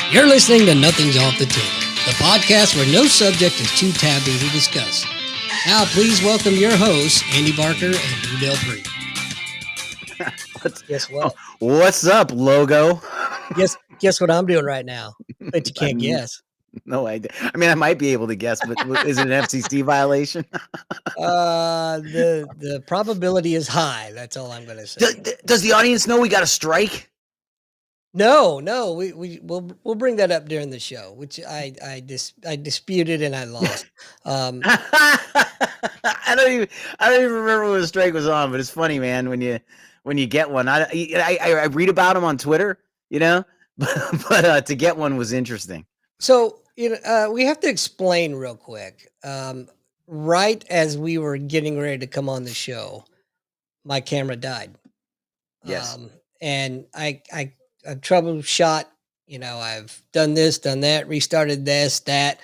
You're listening to Nothing's Off the Table, the podcast where no subject is too taboo to discuss. Now, please welcome your hosts, Andy Barker and Drew Del Pree. Guess what? What's up, logo? Guess what I'm doing right now? Bet you can't guess. No idea. I mean, I might be able to guess, but is it an FCC violation? The probability is high. That's all I'm going to say. Does the audience know we got a strike? No, we'll bring that up during the show, which I disputed and I lost. I don't even remember when the strike was on, but it's funny, man. When you get one, I read about them on Twitter, but to get one was interesting. So we have to explain real quick. Right as we were getting ready to come on the show, my camera died. Yes, and I troubleshot. I've done this, done that, restarted this, that.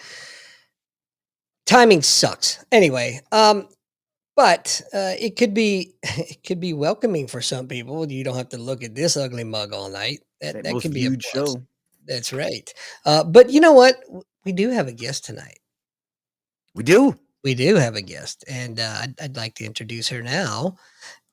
Timing sucks. Anyway, but it could be welcoming for some people. You don't have to look at this ugly mug all night. That could be a plus. Show. That's right. But you know what? We do have a guest tonight. We do have a guest, and I'd like to introduce her now.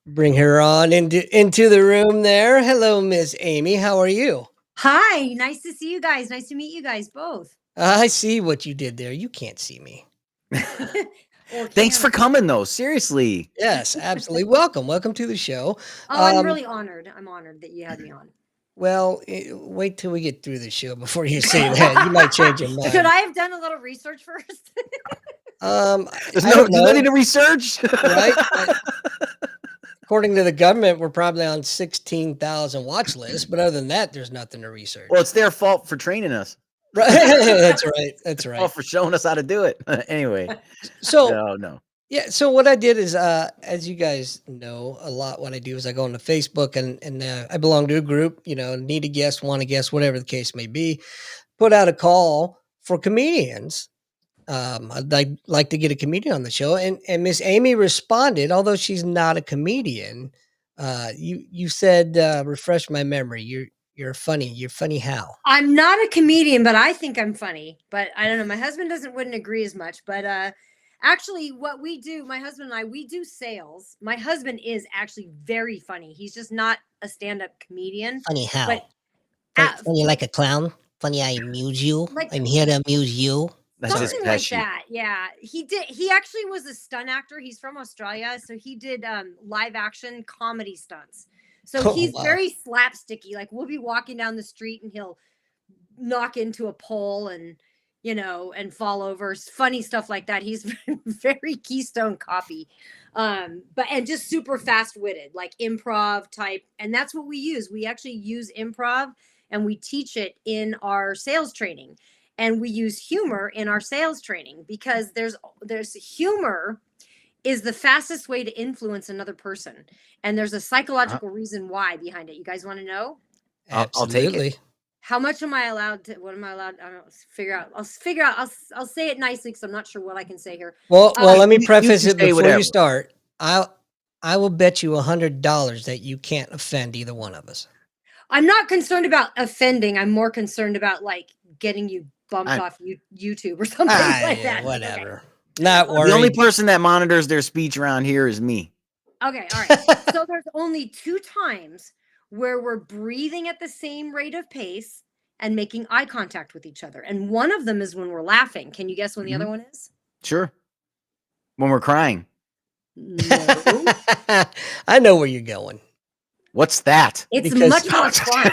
Bring her on into the room there. Hello, Miss Amy. How are you? Hi. Nice to see you guys. Nice to meet you guys both. I see what you did there. You can't see me. Thanks for coming, though. Seriously. Yes, absolutely. Welcome to the show. I'm really honored. I'm honored that you had me on. Well, wait till we get through the show before you say that. You might change your mind. Should I have done a little research first? There's no need to research, right? According to the government, we're probably on 16,000 watch lists, but other than that, there's nothing to research. Well, it's their fault for training us. Right. That's right. Well, for showing us how to do it. Anyway. So no. Yeah. So what I did is, as you guys know, a lot what I do is I go into Facebook and I belong to a group, need a guest, want a guest, whatever the case may be, put out a call for comedians. I'd like to get a comedian on the show. And Miss Amy responded, although she's not a comedian. You said, refresh my memory. You're funny. You're funny how? I'm not a comedian, but I think I'm funny. But I don't know. My husband wouldn't agree as much. But actually, what we do, my husband and I, we do sales. My husband is actually very funny. He's just not a stand-up comedian. Funny how? But, funny like a clown? Funny I amuse you? I'm here to amuse you. That's something like that. Yeah. He actually was a stunt actor. He's from Australia. So he did live action comedy stunts. So he's very slapsticky. Like we'll be walking down the street and he'll knock into a pole and fall over. Funny stuff like that. He's very Keystone copy. And just super fast-witted, like improv type. And that's what we use. We actually use improv and we teach it in our sales training. And we use humor in our sales training because there's humor is the fastest way to influence another person. And there's a psychological reason why behind it. You guys want to know? Absolutely. I'll take it. How much am I allowed to, what am I allowed? I don't know, figure out. I'll say it nicely because I'm not sure what I can say here. Well, let me preface it before whatever. You start. I will bet you $100 that you can't offend either one of us. I'm not concerned about offending. I'm more concerned about like getting you bumped off YouTube or something like that. Whatever. Okay. Not worried. The only person that monitors their speech around here is me. Okay, all right. So there's only 2 times where we're breathing at the same rate of pace and making eye contact with each other. And one of them is when we're laughing. Can you guess when the other one is? Sure. When we're crying. No. I know where you're going. What's that? It's much more fun.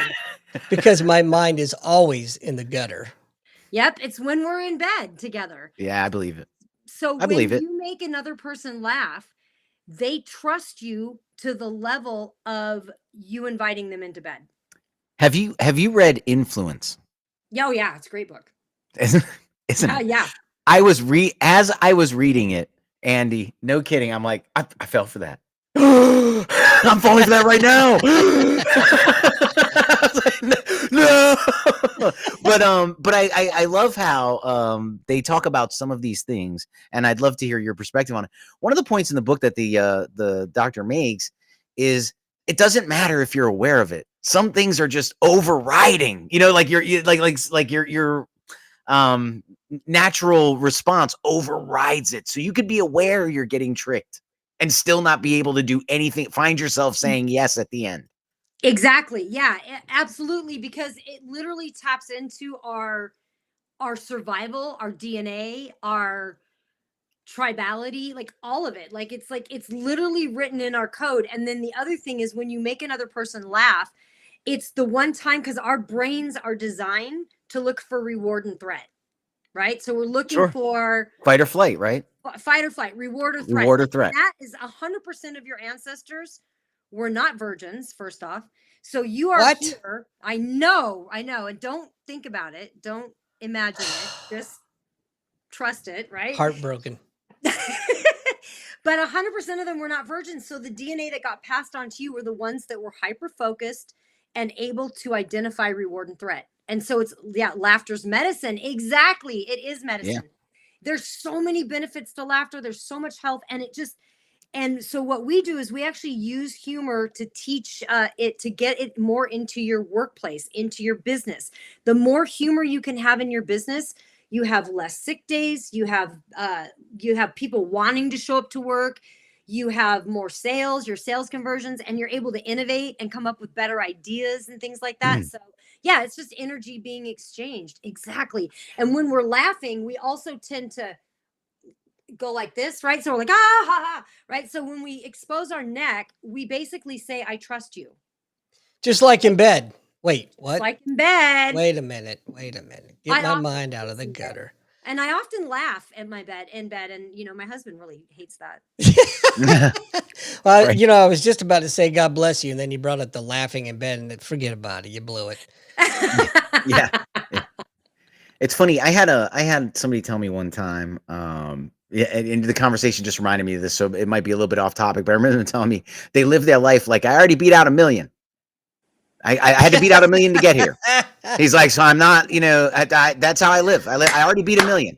Because my mind is always in the gutter. Yep, it's when we're in bed together. Yeah, I believe it. So when you make another person laugh, they trust you to the level of you inviting them into bed. Have you read Influence? Oh yeah, it's a great book. Isn't it? Yeah. As I was reading it, Andy, no kidding, I'm like, I fell for that. I'm falling for that right now. No. But I love how they talk about some of these things, and I'd love to hear your perspective on it. One of the points in the book that the doctor makes is it doesn't matter if you're aware of it. some things are just overriding, you know, like your natural response overrides it. So you could be aware you're getting tricked and still not be able to do anything. Find yourself saying yes at the end. Exactly. Yeah, absolutely. Because it literally taps into our survival, our DNA, our tribality, like all of it. Like it's literally written in our code. And then the other thing is when you make another person laugh, it's the one time, because our brains are designed to look for reward and threat, right? So we're looking Sure. for Fight or flight, right? fight or flight, reward or threat. Reward or threat. That is 100% of your ancestors were not virgins, first off. So you are What? here. I know. And don't think about it. Don't imagine it. Just trust it, right? Heartbroken. But 100% of them were not virgins. So the DNA that got passed on to you were the ones that were hyper focused and able to identify reward and threat. And so it's, yeah, laughter's medicine. Exactly. It is medicine. Yeah. There's so many benefits to laughter. There's so much health. And so what we do is we actually use humor to teach it, to get it more into your workplace, into your business. The more humor you can have in your business, you have less sick days. You have people wanting to show up to work. You have more sales, your sales conversions, and you're able to innovate and come up with better ideas and things like that. So yeah, it's just energy being exchanged. Exactly. And when we're laughing, we also tend to go like this, right? So we're like, ah, ha, ha, right? So when we expose our neck, we basically say, I trust you. Just like in bed. Wait, what? Just like in bed. Wait a minute. Get my mind out of the gutter. And I often laugh at my bed, and my husband really hates that. Well, right. I was just about to say God bless you, and then you brought up the laughing in bed, and forget about it. You blew it. Yeah. It's funny. I had somebody tell me one time, and the conversation just reminded me of this, so it might be a little bit off topic, but I remember them telling me they live their life like, I already beat out 1 million. I had to beat out 1 million to get here. He's like, so I'm not, that's how I live. I already beat 1 million.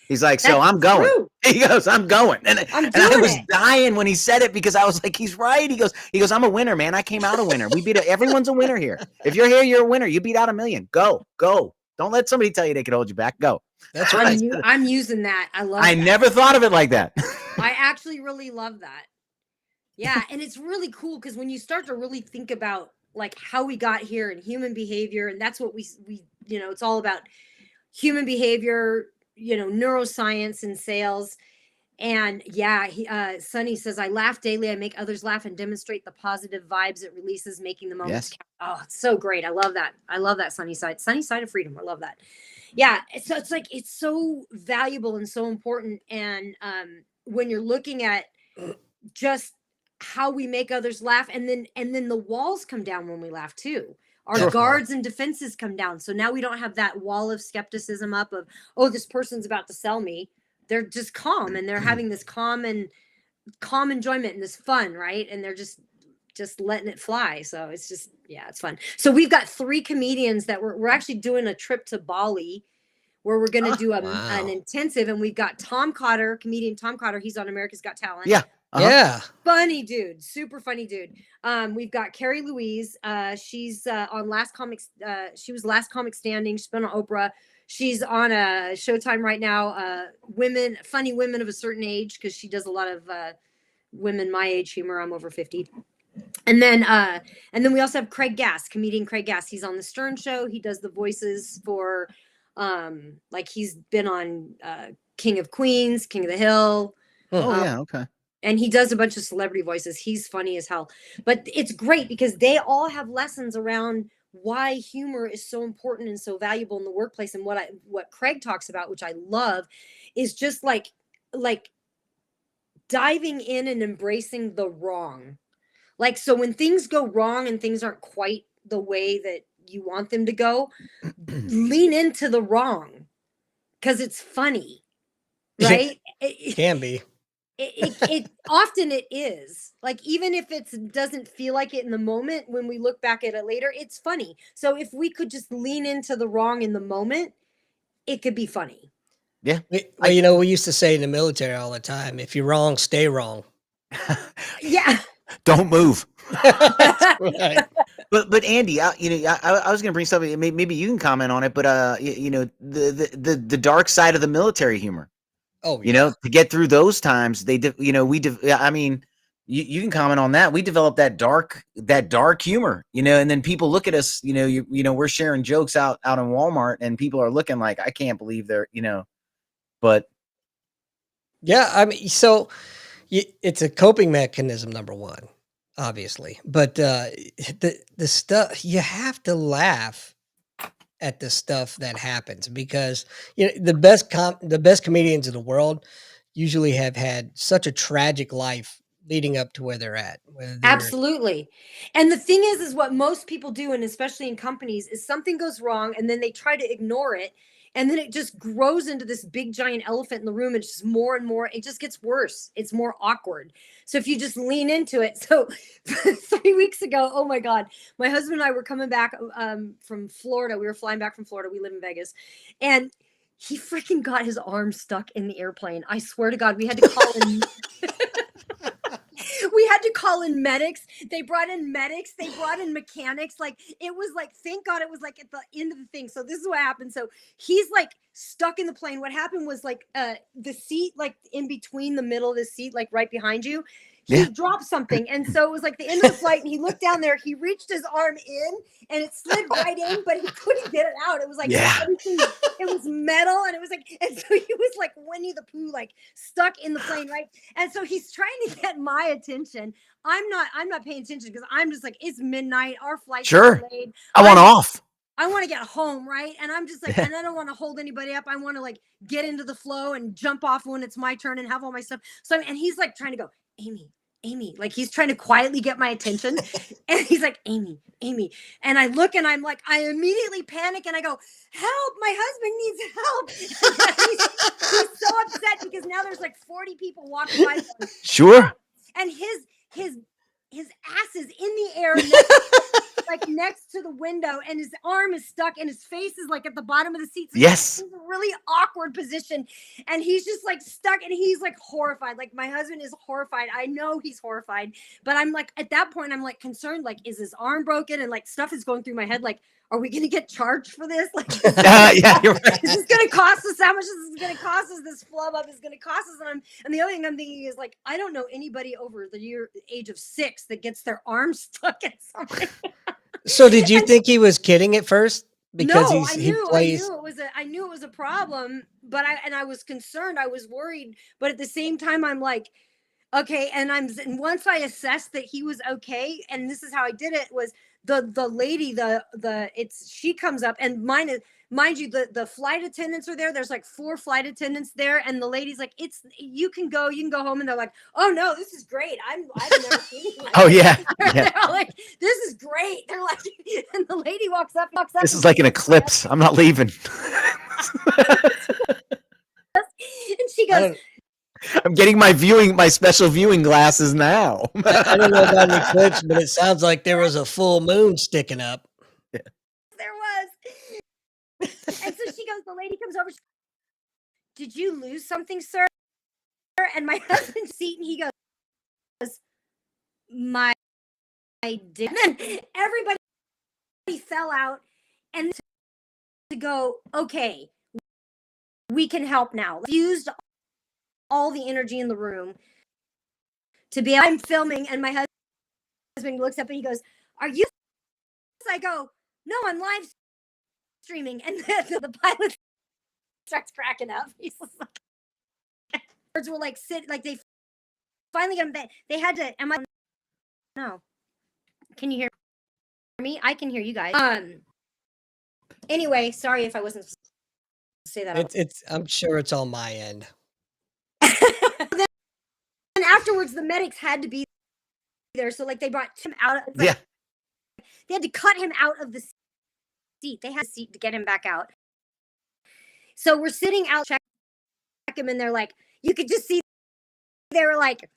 He's like, so I'm going. True. He goes, I'm going. And I was dying when he said it, because I was like, he's right. He goes, I'm a winner, man. I came out a winner. Everyone's a winner here. If you're here, you're a winner. You beat out 1 million. Go. Don't let somebody tell you they could hold you back. Go. That's right. I'm using that. I never thought of it like that. I actually really love that. Yeah. And it's really cool, because when you start to really think about like how we got here and human behavior, and that's what we it's all about human behavior, neuroscience and sales. And yeah, Sonny says, I laugh daily. I make others laugh and demonstrate the positive vibes it releases, making the moments count. Oh, it's so great. I love that sunny side of freedom. I love that. Yeah. So it's like, it's so valuable and so important. And when you're looking at just how we make others laugh, and then the walls come down when we laugh too. Our guards and defenses come down. So now we don't have that wall of skepticism up of, oh, this person's about to sell me. They're just calm, and they're having this calm enjoyment and this fun, right? And they're just letting it fly. So it's just, yeah, it's fun. So we've got 3 comedians that we're actually doing a trip to Bali, where we're going to do an intensive. And we've got comedian Tom Cotter. He's on America's Got Talent. Yeah. Yeah. Funny dude. Super funny dude. We've got Carrie Louise. She's on Last Comic. She was Last Comic Standing. She's been on Oprah. She's on a Showtime right now. Funny women of a certain age, because she does a lot of women my age humor. I'm over 50. And then we also have comedian Craig Gass. He's on the Stern Show. He does the voices for like he's been on King of Queens, King of the Hill. Oh yeah, okay. And he does a bunch of celebrity voices. He's funny as hell. But it's great, because they all have lessons around why humor is so important and so valuable in the workplace. And what Craig talks about, which I love, is just like diving in and embracing the wrong. Like, so when things go wrong and things aren't quite the way that you want them to go, lean into the wrong, because it's funny, right? It can be. It often it is. Like, even if it doesn't feel like it in the moment, when we look back at it later, it's funny. So if we could just lean into the wrong in the moment, it could be funny. Yeah. Well, we used to say in the military all the time, if you're wrong, stay wrong. Yeah. Don't move. That's right. But Andy, I was going to bring something. Maybe you can comment on it. But the dark side of the military humor. Oh yeah. To get through those times, I mean, you can comment on that. We developed that dark humor, and then people look at us, we're sharing jokes out in Walmart, and people are looking like, I can't believe they're, but Yeah, I mean, so it's a coping mechanism, number one, obviously, but the stuff you have to laugh at the stuff that happens because the best comedians in the world usually have had such a tragic life leading up to where they're at. Whether they're Absolutely. And the thing is what most people do, and especially in companies, is something goes wrong and then they try to ignore it. And then it just grows into this big giant elephant in the room. And it's just more and more, it just gets worse. It's more awkward. So if you just lean into it. So 3 weeks ago, oh my God, my husband and I were coming back from Florida. We were flying back from Florida. We live in Vegas. And he freaking got his arm stuck in the airplane. I swear to God, we had to call in. We had to call in medics. They brought in medics. They brought in mechanics. Like, it was like, thank God it was like at the end of the thing. So this is what happened. So he's like stuck in the plane. What happened was like the seat, like in between the middle of the seat, like right behind you, he dropped something. And so it was like the end of the flight and he looked down there, he reached his arm in and it slid right in, but he couldn't get it out. It was like everything, it was metal and it was like, and so he was like Winnie the Pooh, like stuck in the plane, right? And so he's trying to get my attention. I'm not paying attention because I'm just like, it's midnight, our flight's delayed. I want off. I want to get home, right? And I'm just like, and I don't want to hold anybody up. I want to like get into the flow and jump off when it's my turn and have all my stuff. So, and he's like trying to go, Amy, like he's trying to quietly get my attention. And he's like, Amy. And I look and I'm like, I immediately panic and I go, help, my husband needs help. He's so upset because now there's like 40 people walking by. Sure. And his ass is in the air next to the window and his arm is stuck and his face is like at the bottom of the seat. So yes. It's a really awkward position. And he's just like stuck and he's like horrified. Like my husband is horrified. I know he's horrified, but I'm like, at that point, I'm like concerned, like, is his arm broken? And like stuff is going through my head. Like, are we going to get charged for this? Like, yeah, you're right. Is this going to cost us? How much is this going to cost us? This flub up is going to cost us. And the other thing I'm thinking is like, I don't know anybody over the age of 6 that gets their arm stuck in something. So did you think he was kidding at first? Because no, I knew it was a problem, but I was concerned. I was worried, but at the same time, I'm like, okay. And once I assessed that he was okay, and this is how I did it was the lady, she comes up and mind you, the flight attendants are there. There's like 4 flight attendants there. And the lady's like, you can go home. And they're like, oh no, this is great. I've never seen it like oh yeah. They're like, this is great. They're like, and the lady walks up. This is like an eclipse. I'm not leaving. And she goes, I'm getting my special viewing glasses now. I don't know about an eclipse, but it sounds like there was a full moon sticking up. Yeah. There was. And so she goes, the lady comes over. Did you lose something, sir? And my husband's seat, and he goes, I did. And then everybody fell out and to go, okay, we can help now. Used all the energy in the room to be, I'm filming, and my husband looks up and he goes, are you? I go, no, I'm live streaming. And the pilot starts cracking up. He's like, birds were like, they finally got him. They had to, no. Can you hear me? I can hear you guys. Anyway, sorry if I wasn't supposed to say that. I'm sure it's on my end. And afterwards, the medics had to be there. So like they brought him out. They had to cut him out of the seat. They had a seat to get him back out. So we're sitting out, check him, and they're like, you could just see, they were like,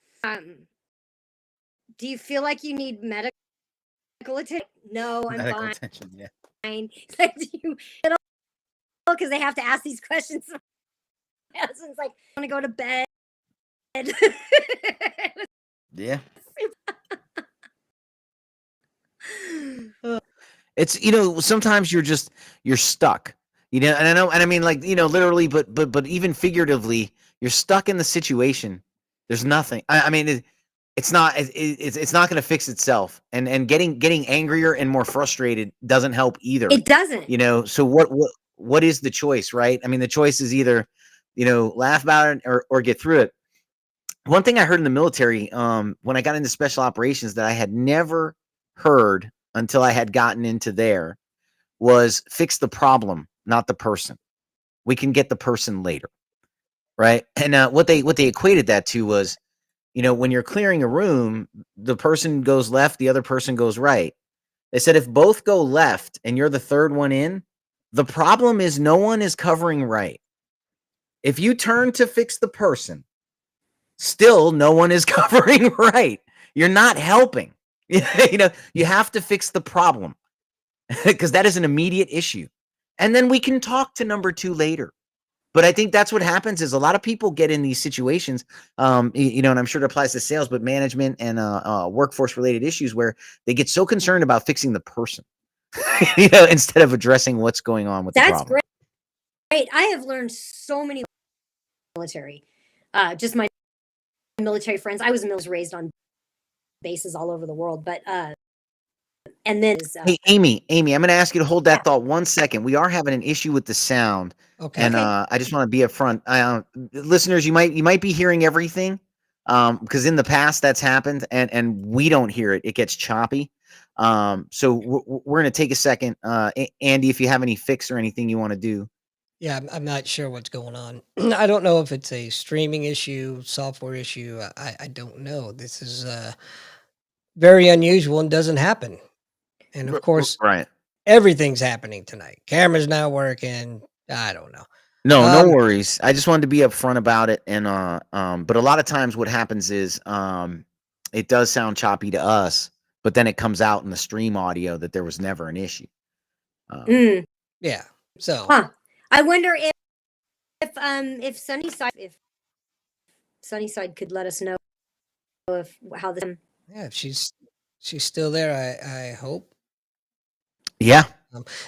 do you feel like you need medical attention? No, I'm medical fine. Attention, yeah. Like, because they have to ask these questions. My husband's like, I want to go to bed. Yeah. It's, sometimes you're stuck, and I mean, like, literally, but even figuratively, you're stuck in the situation. There's nothing. I mean, it's not going to fix itself, and getting angrier and more frustrated doesn't help either. It doesn't. So what is the choice, right? I mean, the choice is either, laugh about it or get through it. One thing I heard in the military, when I got into special operations, that I had never heard until I had gotten into there, was fix the problem, not the person. We can get the person later, right? And what they equated that to was, when you're clearing a room, the person goes left, the other person goes right. They said if both go left and you're the third one in, the problem is no one is covering right. If you turn to fix the person, still no one is covering right. You're not helping. You have to fix the problem because that is an immediate issue. And then we can talk to number 2 later. But I think that's what happens is a lot of people get in these situations, and I'm sure it applies to sales, but management and workforce related issues where they get so concerned about fixing the person, instead of addressing what's going on with the problem. That's great. I have learned so many military, just my military friends. I was raised on bases all over the world, but and then hey, Amy, I'm going to ask you to hold that thought 1 second. We are having an issue with the sound. Okay. And I just want to be upfront. Listeners, you might be hearing everything, because in the past that's happened, and we don't hear it. It gets choppy. So we're going to take a second. Andy, if you have any fix or anything you want to do. Yeah, I'm not sure what's going on. I don't know if it's a streaming issue, software issue. I don't know. This is very unusual and doesn't happen. And of course, right, everything's happening tonight. Camera's not working. I don't know. No worries. I just wanted to be upfront about it. And but a lot of times what happens is it does sound choppy to us, but then it comes out in the stream audio that there was never an issue. Yeah. So I wonder if Sunnyside could let us know how this. Yeah, if she's still there, I hope. Yeah.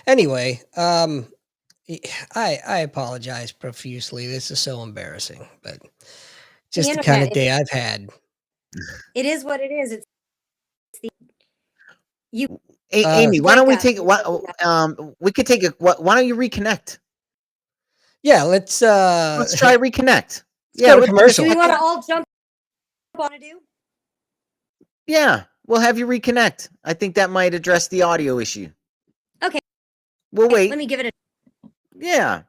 Anyway, I apologize profusely. This is so embarrassing, but just the kind of day I've had. It is what it is. It's Hey, Amy, why don't we take it? We could take it. Why don't you reconnect? Yeah, let's try reconnect. Yeah, go to commercial. Do we want to all jump on to do? Yeah, we'll have you reconnect. I think that might address the audio issue. Okay. We'll wait. Let me give it a. Yeah.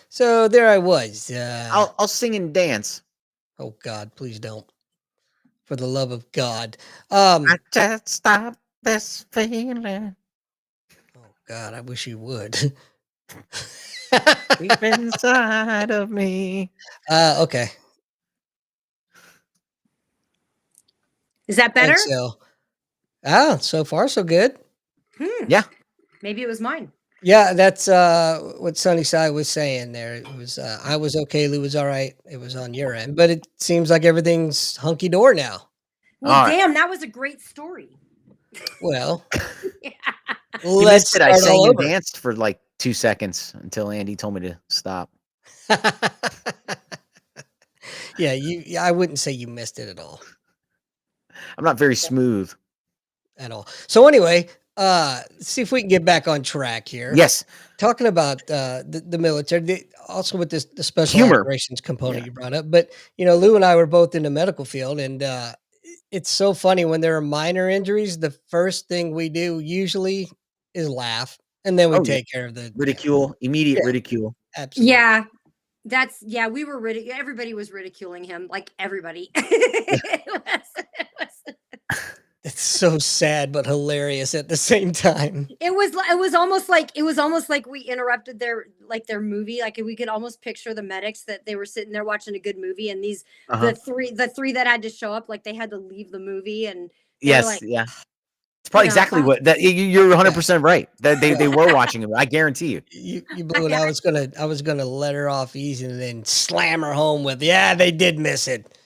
So there I was. I'll sing and dance. Oh God, please don't. For the love of God. I just stop this feeling. Oh God, I wish you would. Deep inside of me. Okay. Is that better? So so far so good. Yeah. Maybe it was mine. Yeah, that's what Sunnyside was saying there. It was I was okay, Lou was all right. It was on your end, but it seems like everything's hunky dory now. Well, damn, that was a great story. Well, you missed it. I sang and danced for like 2 seconds until Andy told me to stop. Yeah, I wouldn't say you missed it at all. I'm not very smooth at all. So anyway, see if we can get back on track here. Yes. Talking about the military, also with the special operations component you brought up. But, Lou and I were both in the medical field, and it's so funny when there are minor injuries, the first thing we do usually is laugh, and then we take care of the ridicule, immediate ridicule. Absolutely. Yeah. We were everybody was ridiculing him, like everybody. It's so sad but hilarious at the same time. It was almost like we interrupted their movie. Like we could almost picture the medics that they were sitting there watching a good movie, and these the three that had to show up, like they had to leave the movie, and yes, yeah. It's probably exactly what that you're 100% right. That they were watching it. I guarantee you. You blew it. I was gonna let her off easy and then slam her home with, yeah, they did miss it.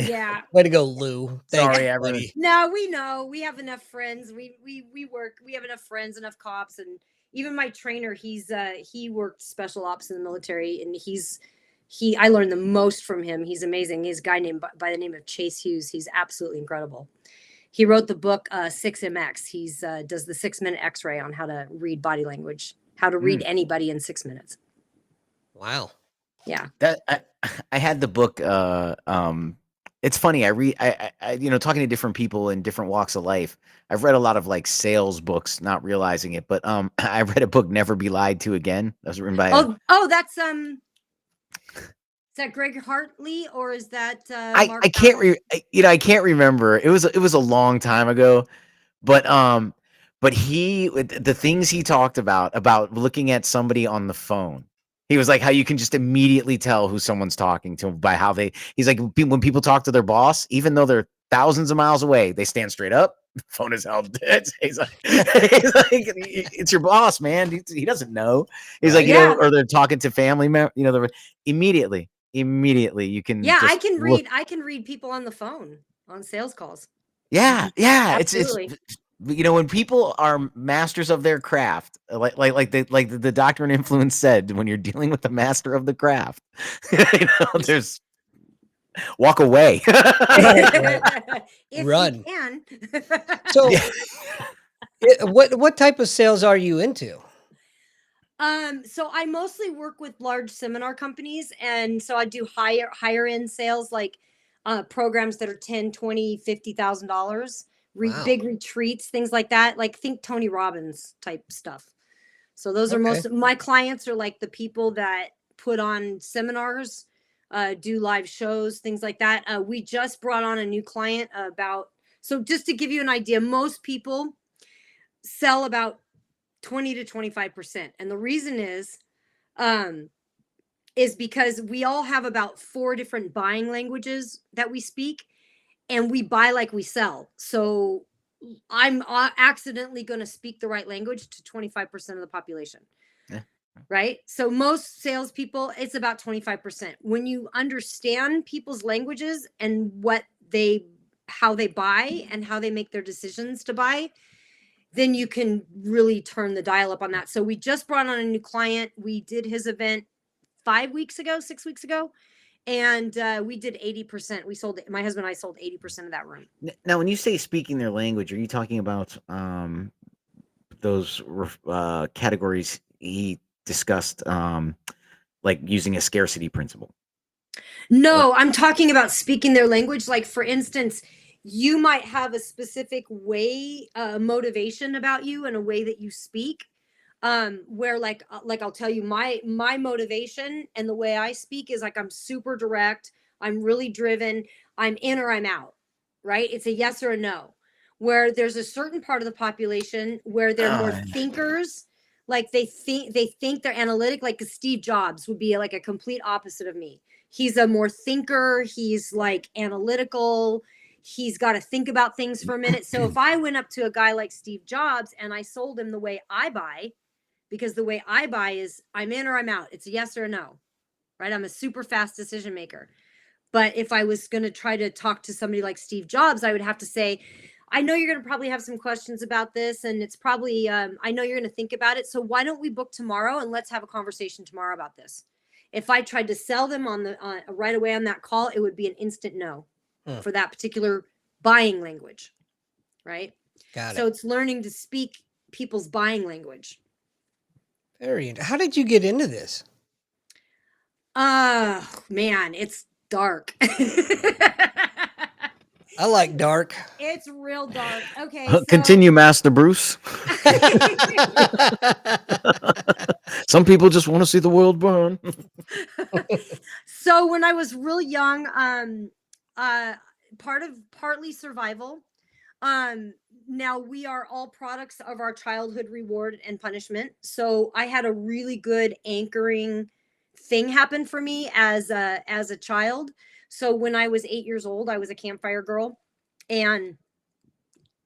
Yeah. Way to go, Lou. Thanks, Sorry, everyone. buddy. No, we know. We have enough friends. We work. We have enough friends, enough cops, and even my trainer. He worked special ops in the military, and I learned the most from him. He's amazing. He's a guy named by the name of Chase Hughes. He's absolutely incredible. He wrote the book 6MX. He's does the 6-minute X-ray on how to read body language, how to read anybody in 6 minutes. Wow. Yeah. That I had the book. It's funny. I talking to different people in different walks of life. I've read a lot of like sales books, not realizing it. But I read a book, Never Be Lied to Again. That was written by. That's Is that Greg Hartley or is that Mark I can't Battle? I can't remember. It was a long time ago, but the things he talked about looking at somebody on the phone. He was like how you can just immediately tell who someone's talking to by how he's like when people talk to their boss, even though they're thousands of miles away, they stand straight up. Phone is held. He's like, it's your boss, man. He doesn't know. He's like, Yeah. or they're talking to family members, they're immediately you can. Yeah, just I can look. I can read people on the phone on sales calls. Yeah. Absolutely. It's when people are masters of their craft, like the Doctrine and Influence said, when you're dealing with the master of the craft, there's walk away. If Run. you can. So, what type of sales are you into? So I mostly work with large seminar companies, and so I do higher end sales, like programs that are 10, 20, $50,000, Wow. big retreats, things like that. Like think Tony Robbins type stuff. So those are Okay. most my clients are like the people that put on seminars, do live shows, things like that. We just brought on a new client so just to give you an idea, most people sell about 20 to 25%. And the reason is because we all have about 4 different buying languages that we speak, and we buy like we sell. So I'm accidentally going to speak the right language to 25% of the population. Yeah. Right. So most salespeople, it's about 25%. When you understand people's languages and how they buy and how they make their decisions to buy, then you can really turn the dial up on that. So we just brought on a new client. We did his event 6 weeks ago, and we did 80%. My husband and I sold 80% of that room. Now, when you say speaking their language, are you talking about those categories he discussed, like using a scarcity principle? No, I'm talking about speaking their language. Like, for instance, you might have a specific way, motivation about you and a way that you speak, where like I'll tell you my motivation and the way I speak is like I'm super direct, I'm really driven, I'm in or I'm out, right? It's a yes or a no. Where there's a certain part of the population where they're more thinkers, like they think they're analytic, like Steve Jobs would be like a complete opposite of me. He's a more thinker, he's like analytical, he's got to think about things for a minute. So if I went up to a guy like Steve Jobs and I sold him the way I buy, because the way I buy is I'm in or I'm out. It's a yes or a no, right? I'm a super fast decision maker. But if I was going to try to talk to somebody like Steve Jobs, I would have to say, I know you're going to probably have some questions about this, and it's probably, I know you're going to think about it. So why don't we book tomorrow and let's have a conversation tomorrow about this? If I tried to sell them right away on that call, it would be an instant no for that particular buying language, right? Got it. So it's learning to speak people's buying language. How did you get into this? Man, it's dark. I like dark. It's real dark. Okay. Continue, Master Bruce. Some people just want to see the world burn. So when I was real young, partly survival. Now we are all products of our childhood reward and punishment. So I had a really good anchoring thing happen for me as a child. So when I was 8 years old, I was a campfire girl, and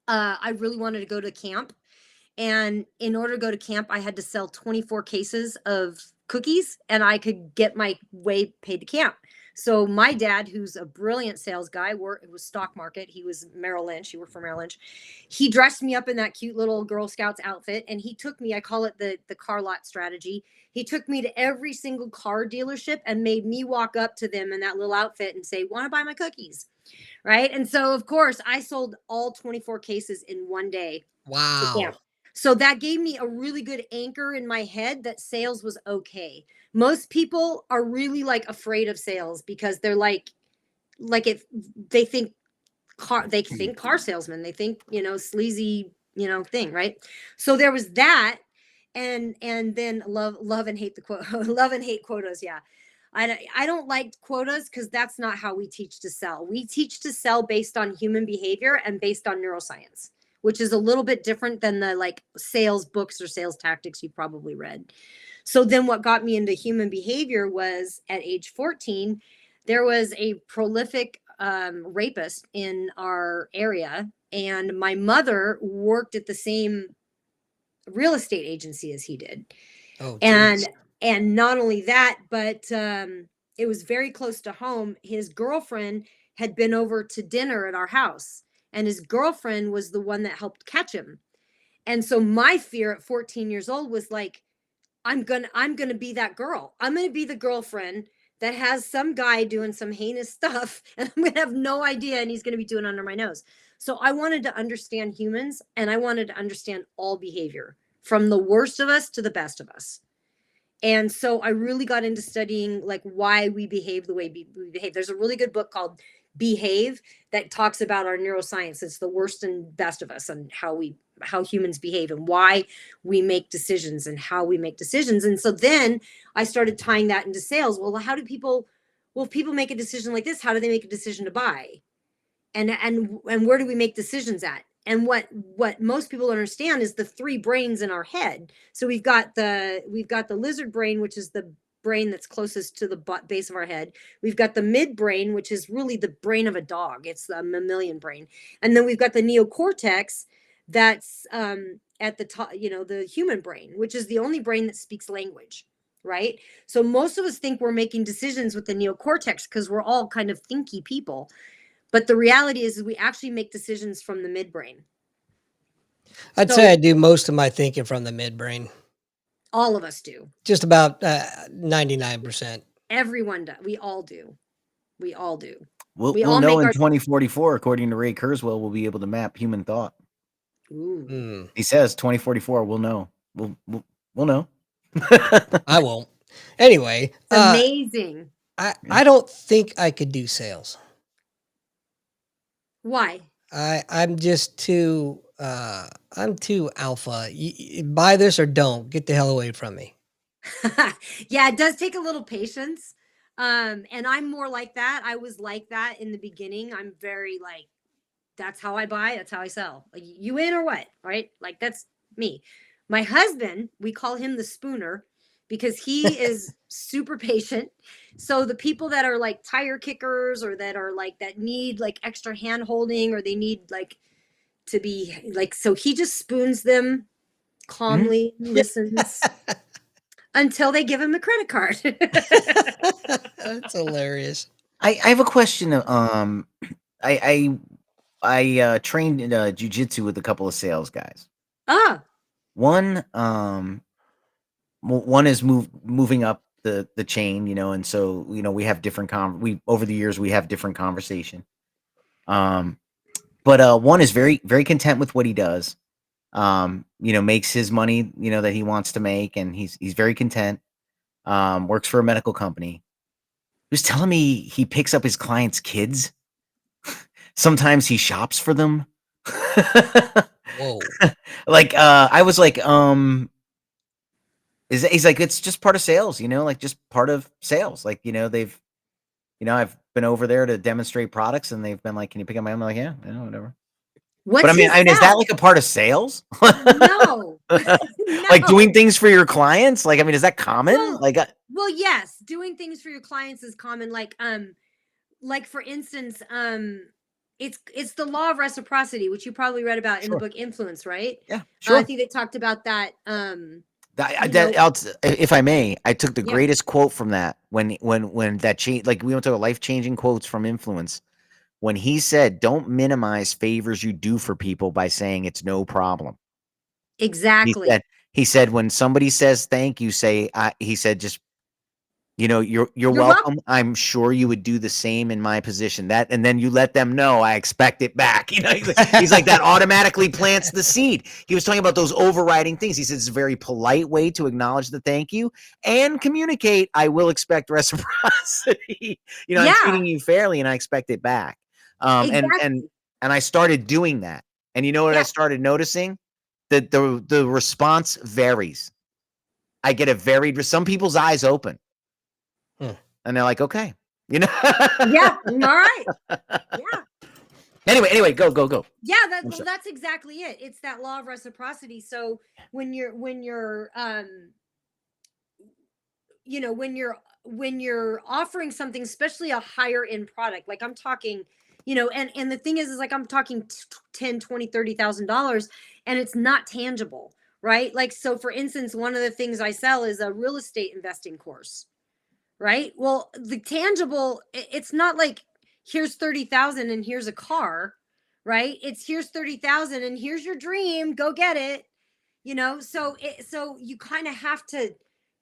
I really wanted to go to camp. And in order to go to camp, I had to sell 24 cases of cookies, and I could get my way paid to camp. So my dad, who's a brilliant sales guy, it was stock market. He was Merrill Lynch. He worked for Merrill Lynch. He dressed me up in that cute little Girl Scouts outfit, and he took me. I call it the car lot strategy. He took me to every single car dealership and made me walk up to them in that little outfit and say, "Want to buy my cookies?" Right? And so, of course, I sold all 24 cases in one day. Wow. So that gave me a really good anchor in my head that sales was okay. Most people are really like afraid of sales because they're like if they think car salesman, they think, sleazy, thing, right? So there was that. And then love and hate the quote love and hate quotas. Yeah. I don't like quotas because that's not how we teach to sell. We teach to sell based on human behavior and based on neuroscience, which is a little bit different than the like sales books or sales tactics you probably read. So then what got me into human behavior was at age 14, there was a prolific rapist in our area, and my mother worked at the same real estate agency as he did. Oh, and geez. and not only that, but it was very close to home. His girlfriend had been over to dinner at our house, and his girlfriend was the one that helped catch him. And so my fear at 14 years old was like, I'm gonna be that girl. I'm gonna be the girlfriend that has some guy doing some heinous stuff, and I'm gonna have no idea, and he's gonna be doing it under my nose. So I wanted to understand humans, and I wanted to understand all behavior, from the worst of us to the best of us. And so I really got into studying like why we behave the way we behave. There's a really good book called Behave that talks about our neuroscience. It's the worst and best of us, and how humans behave and why we make decisions and how we make decisions. And so then I started tying that into sales. Well, if people make a decision like this, how do they make a decision to buy? And where do we make decisions at? And what most people understand is the three brains in our head. So we've got the lizard brain, which is the brain that's closest to the base of our head. We've got the midbrain, which is really the brain of a dog. It's the mammalian brain. And then we've got the neocortex, that's at the top, the human brain, which is the only brain that speaks language, right? So most of us think we're making decisions with the neocortex because we're all kind of thinky people. But the reality is we actually make decisions from the midbrain. I'd say I do most of my thinking from the midbrain. All of us do. Just about 99%. Everyone does. We all do. We all do. We'll know in 2044, according to Ray Kurzweil, we'll be able to map human thought. Ooh. He says 2044, we'll know. We'll know. I won't. Anyway. Amazing. I don't think I could do sales. Why? I'm just too I'm too alpha. Buy this or don't. Get the hell away from me. Yeah, it does take a little patience. And I'm more like that. I was like that in the beginning. I'm very like, that's how I buy, that's how I sell. Like, you in or what? Right? Like, that's me. My husband, we call him the spooner because he is super patient. So the people that are like tire kickers, or that are like that need like extra hand holding, or they need like to be like, so he just spoons them calmly, listens until they give him a credit card. That's hilarious. I have a question. I trained in jujitsu with a couple of sales guys. One is moving up the chain, and so we have different over the years we have different conversation. But one is very, very content with what he does. Makes his money, that he wants to make, and he's very content. Works for a medical company. He was telling me he picks up his clients' kids. Sometimes he shops for them. Whoa. Like, I was like, he's like, it's just part of sales, like just part of sales. Like, they've, I've been over there to demonstrate products, and they've been like, can you pick up my? I'm like, yeah, whatever. But I mean, is that like a part of sales? No. Like doing things for your clients? Like, I mean, is that common? Well, yes, doing things for your clients is common. Like for instance, it's the law of reciprocity, which you probably read about in the book Influence, right? Yeah, sure. I think they talked about that If I may, I took the Yeah, greatest quote from that when that change, like we went to life-changing quotes from influence. When he said, "Don't minimize favors you do for people by saying it's no problem." He exactly. said, when somebody says thank you, say, he said, just, you're You're welcome. welcome. I'm sure you would do the same in my position. And then you let them know I expect it back. He's like, that automatically plants the seed. He was talking about those overriding things. He says it's a very polite way to acknowledge the thank you and communicate. I will expect reciprocity. I'm Yeah, treating you fairly and I expect it back. And exactly. I started doing that. And you know what I Yeah, started noticing? That the response varies. I get a varied. Some people's eyes open, and they're like, "Okay," yeah. All right. Yeah. Anyway, go. Yeah, I'm sorry. that's exactly it. It's that law of reciprocity. So when you're when you're offering something, especially a higher end product, like I'm talking, and the thing is like I'm talking 10, 20, $30,000, and it's not tangible, right? Like, so for instance, one of the things I sell is a real estate investing course, right? Well, the tangible, it's not like here's 30,000 and here's a car, right? It's here's 30,000 and here's your dream, go get it. So you kind of have to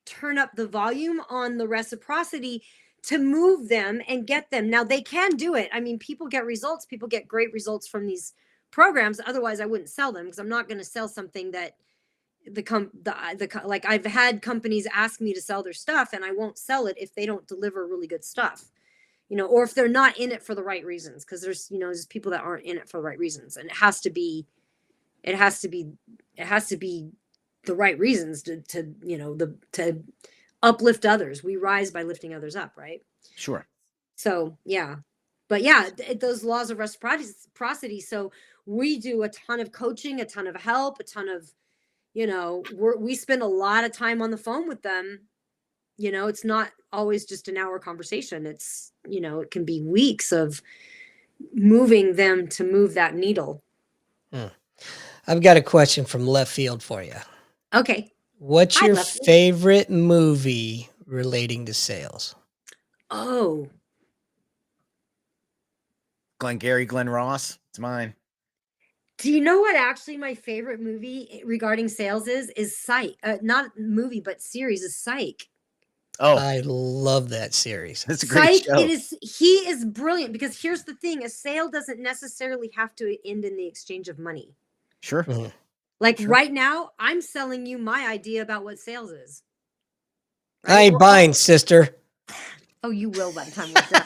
turn up the volume on the reciprocity to move them and get them. Now they can do it. I mean, people get results, people get great results from these programs. Otherwise, I wouldn't sell them, because I'm not going to sell something that like I've had companies ask me to sell their stuff, and I won't sell it if they don't deliver really good stuff, or if they're not in it for the right reasons, because there's people that aren't in it for the right reasons, and it has to be the right reasons to uplift others. We rise by lifting others up, right? Sure. So yeah, but yeah, those laws of reciprocity. So we do a ton of coaching, a ton of help, a ton of, we spend a lot of time on the phone with them. It's not always just an hour conversation. It's, it can be weeks of moving them to move that needle. I've got a question from left field for you. Okay. What's Hi, your left field. favorite movie relating to sales? Oh, Glenn Ross. It's mine. do you know what actually my favorite movie regarding sales is Psych? Not movie, but series is Psych. Oh, I love that series. that's a great Psych, show. he is brilliant, because here's the thing, a sale doesn't necessarily have to end in the exchange of money. Sure. Like Sure. right now, I'm selling you my idea about what sales is. Right? I ain't buying, sister. Oh, you will by the time we're done.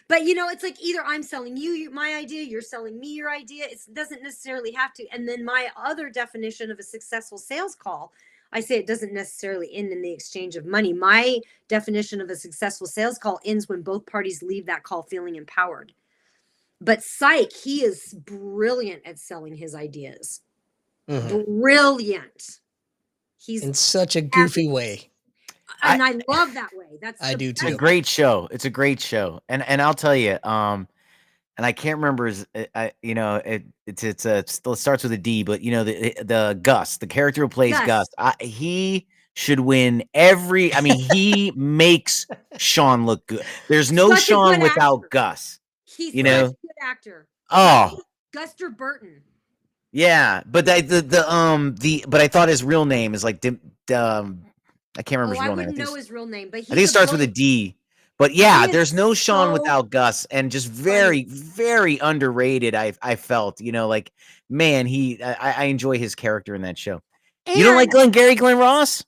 But it's like either I'm selling you my idea, you're selling me your idea. It doesn't necessarily have to. And then my other definition of a successful sales call, I say it doesn't necessarily end in the exchange of money. My definition of a successful sales call ends when both parties leave that call feeling empowered. But Psych, he is brilliant at selling his ideas. Brilliant. He's in such a goofy way. And I love that way. I do too. It's a great show. It's a great show. And I'll tell you, and I can't remember his, it starts with a D, but the Gus, the character who plays Gus, he should win every. I mean, he makes Sean look good. There's no Sean without Gus. He's such a good actor. Oh, Guster Burton. Yeah, but but I thought his real name is like I can't remember his real name. I wouldn't know his real name, but I think it starts with a D. But yeah, there's no Sean without Gus, and just very, very underrated. I felt, like, man, I enjoy his character in that show. You don't like Glenn Ross?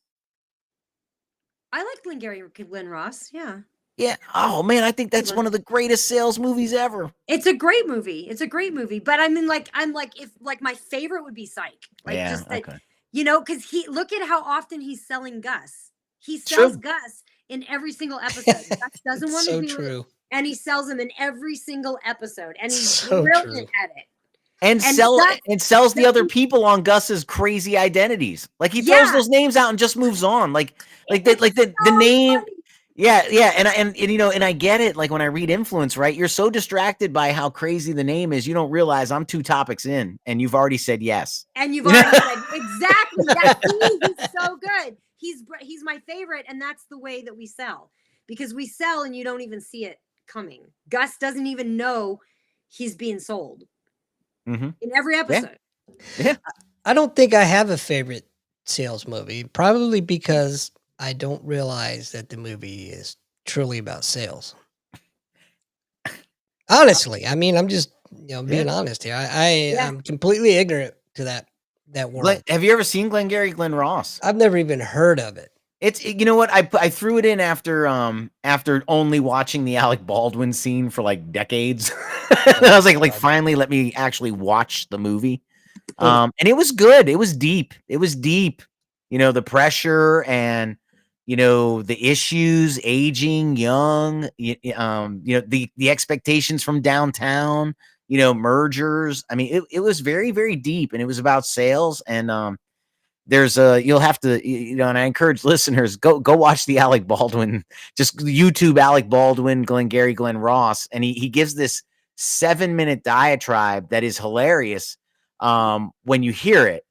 I like Glenn Ross. Yeah. Yeah. Oh man, I think that's one of the greatest sales movies ever. It's a great movie. But I mean, if my favorite would be Psych. Because look at how often he's selling Gus. He sells Gus in every single episode. Gus doesn't want to do it, and he sells him in every single episode, and he's brilliant at it. And sells the other people on Gus's crazy identities. Like he throws those names out and just moves on. Like the name. Funny. Yeah, and you know, and I get it. Like when I read influence, right? You're so distracted by how crazy the name is, you don't realize I'm 2 topics in, and you've already said yes. And you've You know? already said exactly. Yeah, see, he's so good. He's my favorite, and that's the way that we sell, because we sell and you don't even see it coming. Gus doesn't even know he's being sold Mm-hmm. in every Yeah, episode. yeah. I don't think I have a favorite sales movie, probably because I don't realize that the movie is truly about sales. Honestly, I mean, I'm just Yeah. being honest here. Yeah. I'm completely ignorant to that Glenn, world. have you ever seen Glengarry Glen Ross? I've never even heard of it. You know what? I threw it in after only watching the Alec Baldwin scene for like decades. I was like God. finally let me actually watch the movie. Hmm. And it was good. It was deep. It was deep. You know, the pressure and you know the issues, aging, young. You know the expectations from downtown. You know, mergers. I mean, it was very very deep, and it was about sales. And there's a you'll have to you know, and I encourage listeners go watch the Alec Baldwin. Just YouTube Alec Baldwin, Glengarry Glen Ross, and he gives this 7-minute diatribe that is hilarious when you hear it.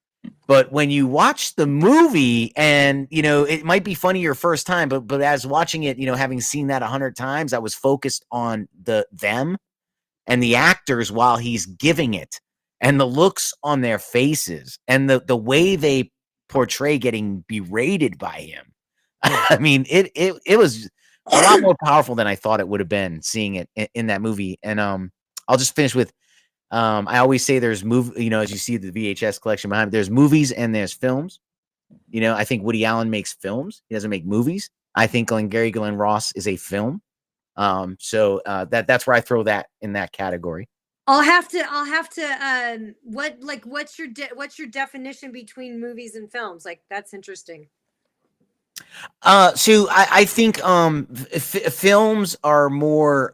But when you watch the movie, and you know, it might be funny your first time, but as watching it, you know, having seen that 100 times, I was focused on them and the actors while he's giving it, and the looks on their faces, and the way they portray getting berated by him. I mean, it was a lot more powerful than I thought it would have been seeing it in that movie. And I'll just finish with I always say there's you know, as you see the VHS collection behind me, there's movies and there's films. You know, I think Woody Allen makes films. He doesn't make movies. I think Glengarry Glen Ross is a film. So that's where I throw that in that category. I'll have to what's your definition between movies and films? Like, that's interesting. So I think films are more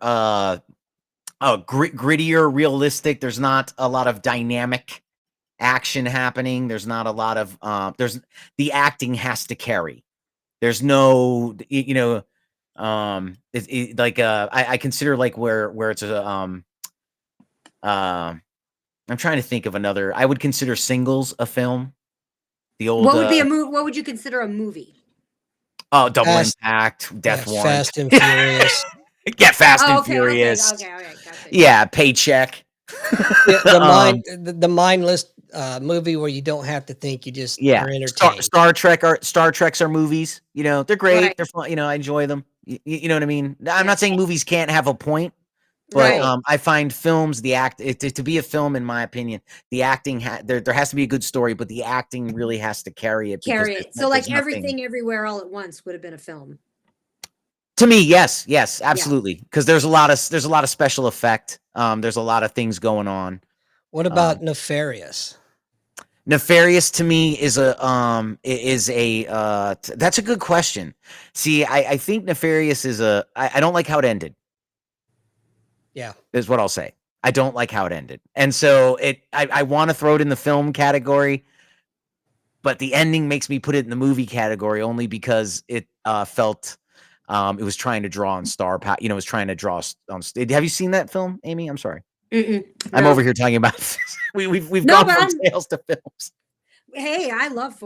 grittier, realistic. There's not a lot of dynamic action happening. There's not a lot of there's the acting has to carry. There's no you know like I consider like where it's a I'm trying to think of another. I would consider Singles a film. The old What would be a movie? What would you consider a movie? oh, Double Fast, Impact, Death yes, Warrant. Fast and Furious. Get Fast Oh, and okay, okay, Furious. okay, okay, gotcha. Yeah, Paycheck. Yeah, um, the mindless movie where you don't have to think, you just yeah, are entertained. Star Treks are movies. You know, they're great. Right, They're fun. You know, I enjoy them. You know what I mean? I'm yeah, not saying movies can't have a point, but right. I find films to be a film, in my opinion, the acting there has to be a good story, but the acting really has to carry it because Carry it. So, there's like, nothing. Everything Everywhere All at Once would have been a film. To me, yes, Yeah. absolutely, because there's a lot of special effect. There's a lot of things going on. What Um, about Nefarious? Nefarious to me is that's a good question. See, I think Nefarious is I don't like how it ended. Yeah. Is what I'll say. I don't like how it ended, and so I want to throw it in the film category, but the ending makes me put it in the movie category only because it felt it was trying to draw on star power. You know, it was trying to draw on. Have you seen that film, Amy? I'm sorry. I'm over No. here talking about we've No, gone but from sales to films. hey, I love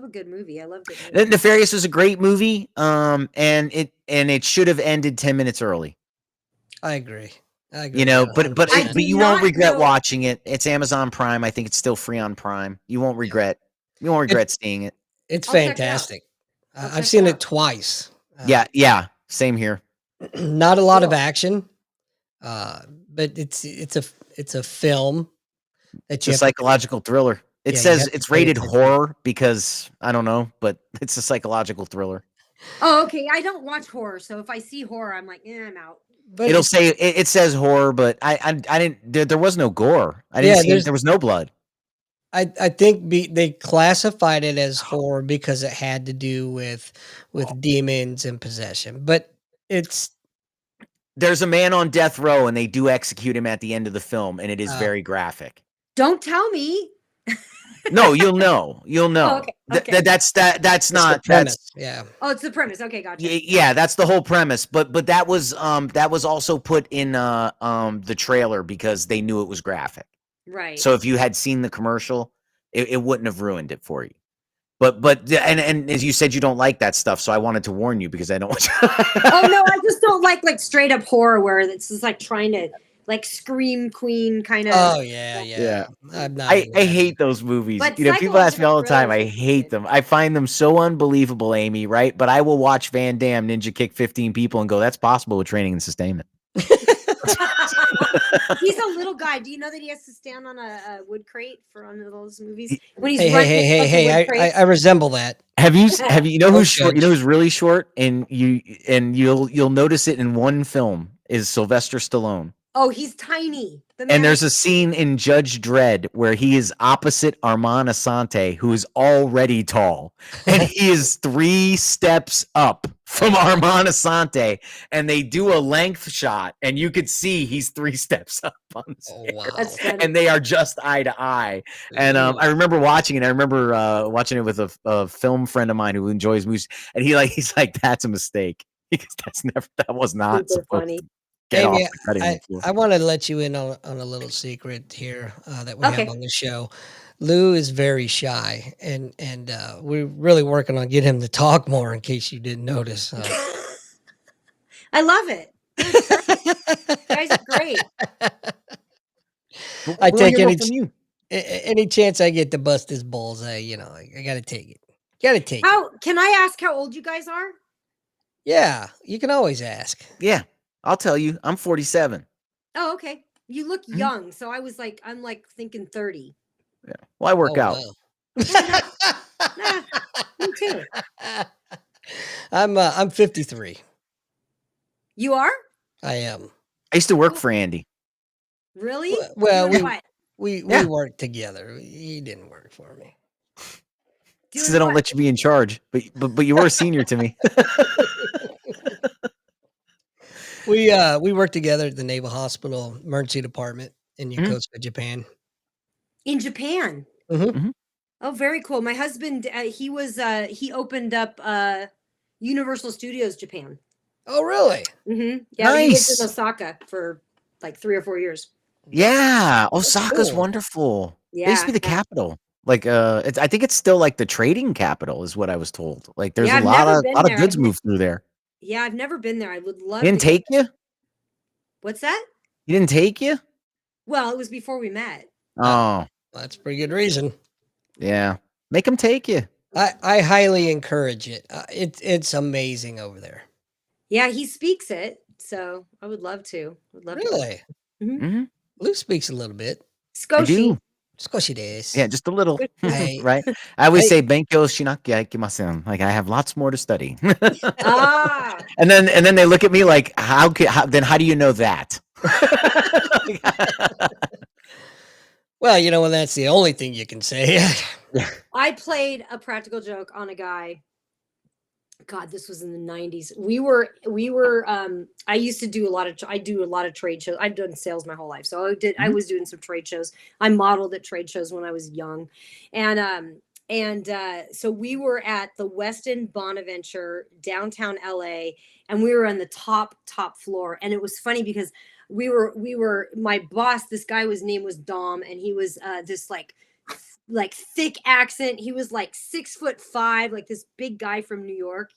a good movie. I love good movies. Nefarious was a great movie, and it should have ended 10 minutes early. I agree. I agree You with know, that but I 100%. did you won't not regret know. watching it. It's Amazon Prime. I think it's still free on Prime. You won't regret seeing it. It's I'll check it out. fantastic. I'll I've check it seen it out. twice. Yeah, same here. Not a lot of Cool. action, but it's a film that It's you a have to psychological thriller. It yeah, you says have to it's pay rated attention. horror because I don't know, but it's a psychological thriller. Oh, okay. I don't watch horror, so if I see horror, I'm like, I'm out. But It'll it's say it says horror, but I didn't. There was no gore. I didn't yeah, see. There was no blood. I think they classified it as horror because it had to do with demons and possession. But it's There's a man on death row, and they do execute him at the end of the film, and it is uh very graphic. Don't tell me. No, you'll know. You'll know. okay. Okay. That's It's the not premise. Yeah. Oh, it's the premise. Okay, gotcha. yeah, that's the whole premise. But that was also put in the trailer because they knew it was graphic. Right. So if you had seen the commercial, it wouldn't have ruined it for you. But and as you said, you don't like that stuff, so I wanted to warn you because I don't want you. Oh no, I just don't like straight up horror where it's just like trying to like scream queen kind of. Oh yeah. Yeah. I'm not I into that hate either. those movies. But People ask me psychological all the time. thrillers I are hate good. them. I find them so unbelievable, Amy, right? But I will watch Van Damme ninja kick 15 people and go, that's possible with training and sustainment. He's a little guy. Do you know that he has to stand on a wood crate for one of those movies Y- when he's Hey, running across the wood I crates? resemble that. Have you you know Don't who's short? You know judge. who's really short, and you'll notice it in one film is Sylvester Stallone. Oh, he's tiny. The man And there's is a scene in Judge Dredd where he is opposite Armand Asante, who is already tall, and he is 3 steps up from Armand Asante, and they do a length shot, and you could see he's 3 steps up on the Oh stairs, wow. that's funny. and they are just eye to eye. And Ooh. I remember watching it. I remember watching it with a film friend of mine who enjoys movies, and he's like, that's a mistake because that was not Super supposed funny. to get off Amy, the cutting room floor. I want to let you in on a little secret here that we have Okay. on the show. Lou is very shy, and we're really working on getting him to talk more. In case you didn't notice, I love it. You guys are great. I We wanna take hear more from you. any chance I get to bust his balls. I got to take it. Got to take it. How can I ask how old you guys are? Yeah, you can always ask. Yeah, I'll tell you. I'm 47. Oh, okay. You look Mhm. young, so I'm like thinking 30. Yeah. Well, I work Oh, out. wow. Nah, me too. I'm 53. You are? I am. I used to work for Andy. Really? Well, Doing what? we Yeah. worked together. He didn't work for me. It's Doing because I don't what? let you be in charge, but you were a senior to me. We worked together at the Naval Hospital Emergency Department in Mhm. Yokosuka, Japan. In Japan. Mhm. Oh, very cool. My husband, he opened up Universal Studios Japan. Oh, really? Yeah, he lived Nice. in Osaka for like 3 or 4 years. Yeah, Osaka's cool. wonderful. It used Yeah. to be the capital. Like, I think it's still like the trading capital, is what I was told. Like, there's Yeah, a I've lot never of been there. goods move through there. Yeah, I've never been there. I would love He didn't to go. take you? What's that? He didn't take you? Well, it was before we met. Oh, That's a pretty good reason. yeah. Make him take you. I highly encourage it. It's amazing over there. Yeah, he speaks it, so I would love to. Would love to. Really? Mhm. Lou speaks a little bit. I Skoshi. do. Skoshi desu. Yeah, just a little. I Right? I always I say "Benkyo shinakia ikimasen." Like, I have lots more to study. Ah, And then they look at me like, how do you know that? well, well, that's the only thing you can say. I played a practical joke on a guy. God, this was in the 90s. We were I used to do I do a lot of trade shows. I've done sales my whole life. So I Mhm. was doing some trade shows. I modeled at trade shows when I was young. And so we were at the Westin Bonaventure downtown LA, and we were on the top floor. And it was funny because we were my boss, this guy name was Dom, and he was this like thick accent. He was like 6'5", like this big guy from New York,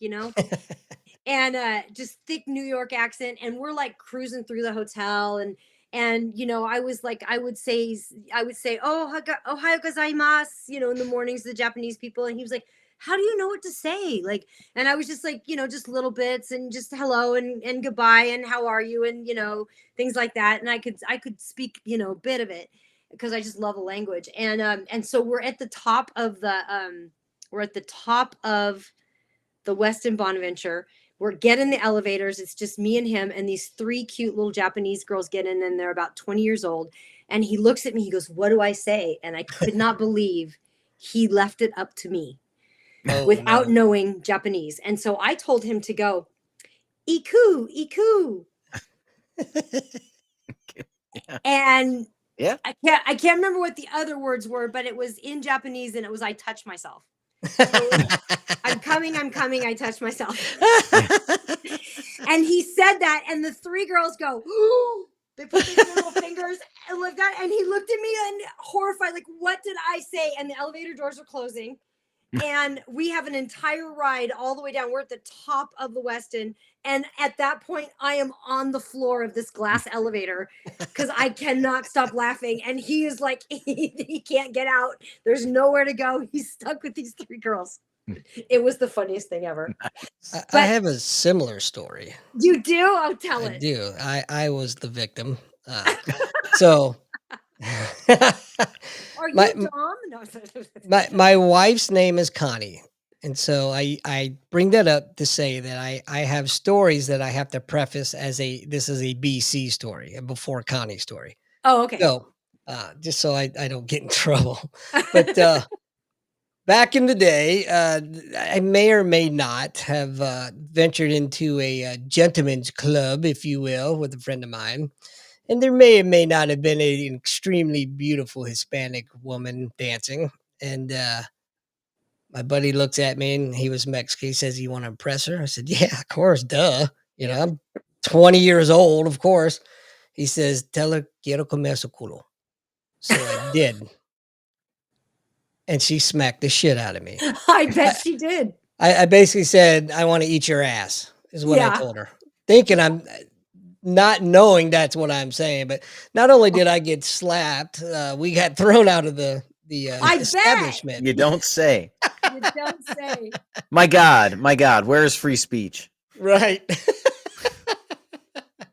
and just thick New York accent. And we're like cruising through the hotel, and I was like, I would say, oh, ohayou gozaimasu, in the mornings to the Japanese people, and he was like, how do you know what to say? Like, and I was just like, just little bits, and just hello and goodbye and how are you, and things like that. And I could speak a bit of it because I just love a language. And so we're at the top of the Westin Bonaventure. We're getting the elevators. It's just me and him, and these 3 cute little Japanese girls get in, and they're about 20 years old. And he looks at me, he goes, what do I say? And I could not believe he left it up to me without knowing Japanese. And so I told him to go, iku, iku. Yeah. And Yeah. I can't remember what the other words were, but it was in Japanese and it was I touch myself. So I'm coming, I touch myself. Yeah. And he said that, and the three girls go, ooh, they put their little fingers and looked at, and he looked at me and horrified, like, what did I say? And the elevator doors are closing. And we have an entire ride all the way down. We're at the top of the Westin. And at that point, I am on the floor of this glass elevator because I cannot stop laughing. And he is like, he can't get out. There's nowhere to go. He's stuck with these three girls. It was the funniest thing ever. I have a similar story. You do? Oh, tell I it. do. I was the victim. So Are you my Dom? No. my wife's name is Connie. And so I bring that up to say that I have stories that I have to preface as this is a BC story, a before Connie story. Oh, okay. So just so I don't get in trouble. But back in the day, I may or may not have ventured into a gentleman's club, if you will, with a friend of mine. And there may or may not have been an extremely beautiful Hispanic woman dancing. And my buddy looks at me and he was Mexican. He says, "You want to impress her?" I said, "Yeah, of course, duh. You know, I'm 20 years old, of course." He says, "Tell her, quiero comer su culo." So I did. And she smacked the shit out of me. I bet she did. I basically said, "I want to eat your ass," is what I told her, thinking I'm not knowing that's what I'm saying. But not only did I get slapped, we got thrown out of the establishment. You don't say. You don't say. My God, where is free speech? Right.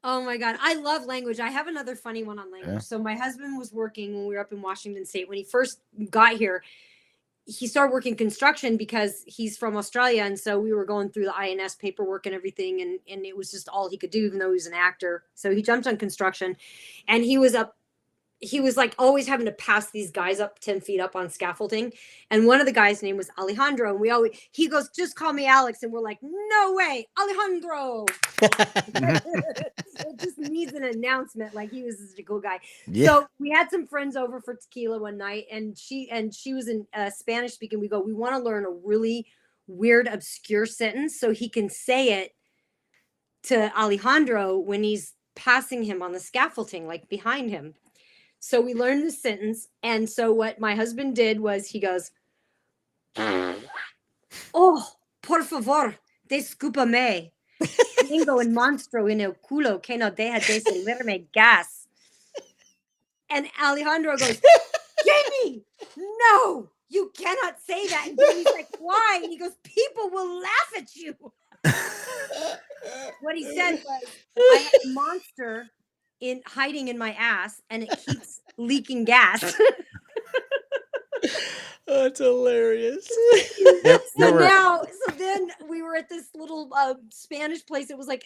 Oh my God. I love language. I have another funny one on language. Yeah. So my husband was working when we were up in Washington State. When he first got here, he started working construction because he's from Australia. And so we were going through the INS paperwork and everything. And it was just all he could do, even though he was an actor. So he jumped on construction and he was like always having to pass these guys up 10 feet up on scaffolding. And one of the guys' name was Alejandro. And he goes, "Just call me Alex." And we're like, "No way, Alejandro." It just needs an announcement. Like, he was such a cool guy. Yeah. So we had some friends over for tequila one night, and she was in Spanish speaking. We go, "We want to learn a really weird, obscure sentence so he can say it to Alejandro when he's passing him on the scaffolding, like behind him." So we learned the sentence. And so what my husband did was he goes, "Oh, por favor, descúpame. Tengo un monstruo en el culo que no deja de salirme gas." And Alejandro goes, "Jamie, no, you cannot say that." And Jamie's like, "Why?" And he goes, "People will laugh at you." What he said was, "I have a monster hiding in my ass and it keeps leaking gas." That's hilarious. So then we were at this little Spanish place. It was like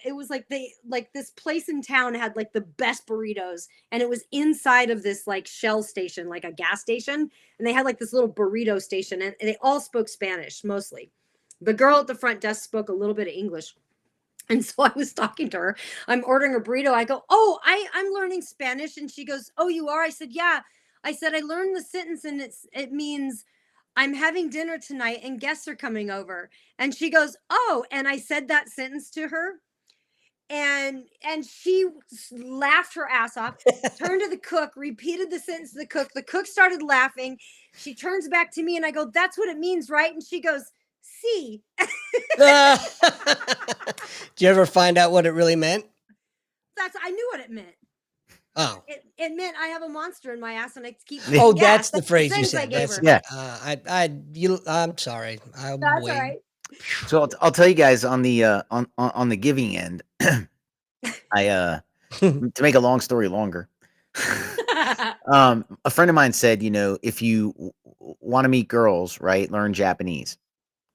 this place in town had like the best burritos, and it was inside of this like Shell station, like a gas station, and they had like this little burrito station, and they all spoke Spanish mostly. The girl at the front desk spoke a little bit of English. And so I was talking to her. I'm ordering a burrito. I go, "Oh, I'm learning Spanish." And she goes, "Oh, you are?" I said, "Yeah." I said, "I learned the sentence and it means I'm having dinner tonight and guests are coming over." And she goes, "Oh," and I said that sentence to her. And she laughed her ass off, turned to the cook, repeated the sentence to the cook. The cook started laughing. She turns back to me and I go, "That's what it means, right?" And she goes, "See." Did you ever find out what it really meant? I knew what it meant. Oh, it meant I have a monster in my ass and I keep. oh, Yeah, that's the phrase you sentence I said. gave That's her. Yeah. I'm sorry. I'll That's wait. all right. So I'll tell you guys on the on the giving end. I to make a long story longer. A friend of mine said, you know, if you want to meet girls, right, learn Japanese.